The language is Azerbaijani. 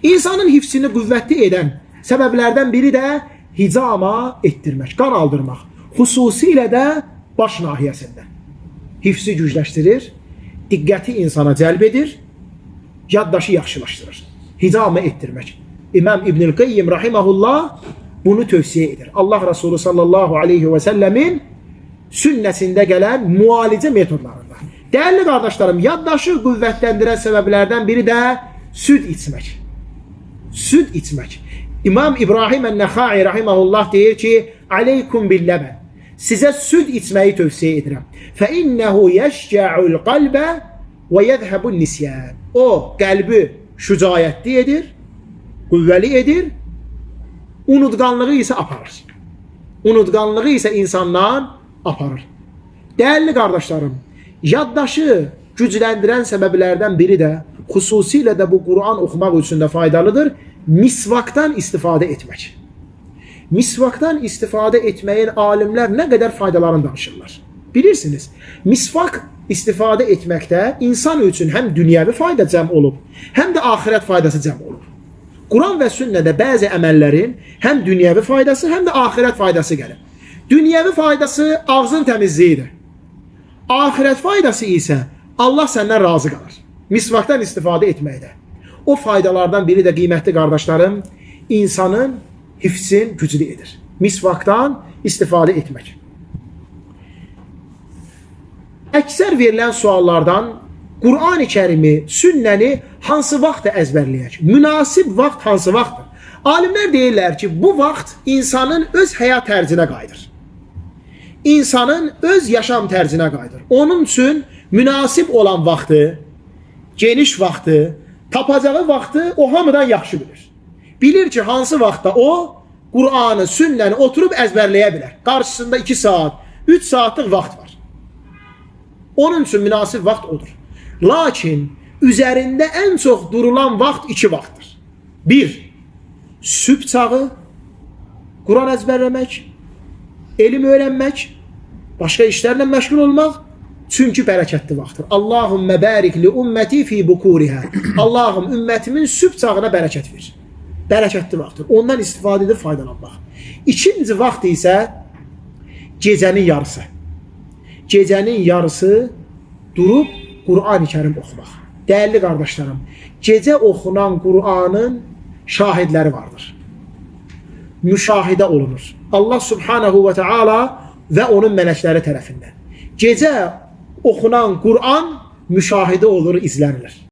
İnsanın hifzini qüvvətli edən səbəblərdən biri də hicama etdirmək, qan aldırmaq. Xüsusilə də baş nahiyəsində. Hifzi gücləşdirir, diqqəti insana cəlb edir, yaddaşı yaxşılaşdırır. Hicama etdirmək. İmam İbnül Qayyim rahimehullah bunu tövsiyə edir. Allah Resulü sallallahu aleyhi və səlləmin sünnəsində gələn müalicə metodlarında. Dəyərli qardaşlarım, yaddaşı qüvvətləndirən səbəblərdən biri də süd içmək. Süd içmək. İmam İbrahim Ən-Nəxai rahimehullah deyir ki, aleykum bil-ləbən. Sizə süd içməyi tövsiyə edirəm. Fəinnəhu yəşcə'ul qalbə və yədhəbun nisyan. O, qəlbi şücayətli edir, qüvvəli edir, unutqanlığı isə aparır. Unutqanlığı isə insandan aparır. Dəyərli qardaşlarım, yaddaşı gücləndirən səbəblərdən biri də, xüsusilə də bu Quran oxumaq üçün də faydalıdır, misvakdan istifadə etmək. Misvakdan istifadə etməyin alimlər nə qədər faydalarını danışırlar. Bilirsiniz, misvak istifadə etməkdə insan üçün həm dünyəvi fayda cəm olub, həm də axirət faydası cəm olub. Quran və sünnədə bəzi əməllərin həm dünyəvi faydası, həm də axirət faydası gəlir. Dünyəvi faydası ağzın təmizliyidir. Axirət faydası isə Allah səndən razı qalır. Misvakdan istifadə etməkdə. O faydalardan biri də qiymətli qardaşlarım, insanın hifzin güclü edir. Misvakdan istifadə etmək. Əksər verilən suallardan Qur'an-ı Kərimi, sünnəni hansı vaxtda əzbərləyək? Münasib vaxt hansı vaxtdır? Alimlər deyirlər ki, bu vaxt insanın öz həyat tərzinə qayıdır. İnsanın öz yaşam tərzinə qayıdır. Onun üçün münasib olan vaxtı, geniş vaxtı, tapacağı vaxtı o hamıdan yaxşı bilir. Bilir ki, hansı vaxtda o Qur'anı, sünnəni oturub əzbərləyə bilər. Qarşısında 2 saat, 3 saatlıq vaxt var. Onun üçün münasib vaxt odur. Lakin üzərində ən çox durulan vaxt 2 vaxtdır. 1. Sübh çağı, Quran əzbərləmək, elm öyrənmək, başqa işlərlə məşğul olmaq, çünki bərəkətli vaxtdır. Allahümmə bərik li ümməti fi bukurihə. Allahım, ümmətimin sübh çağına bərəkət ver. Bərəkətli vaxtdır. Ondan istifadə edib faydalanmaq. İkinci vaxt isə gecənin yarısı. Gecənin yarısı durub Qur'an-ı Kərim oxumaq. Dəyərli qardaşlarım, gecə oxunan Qur'anın şahidləri vardır. Müşahidə olunur. Allah subhanahu və teala və onun mələkləri tərəfindən. Gecə oxunan Qur'an müşahidə olur, izlənilir.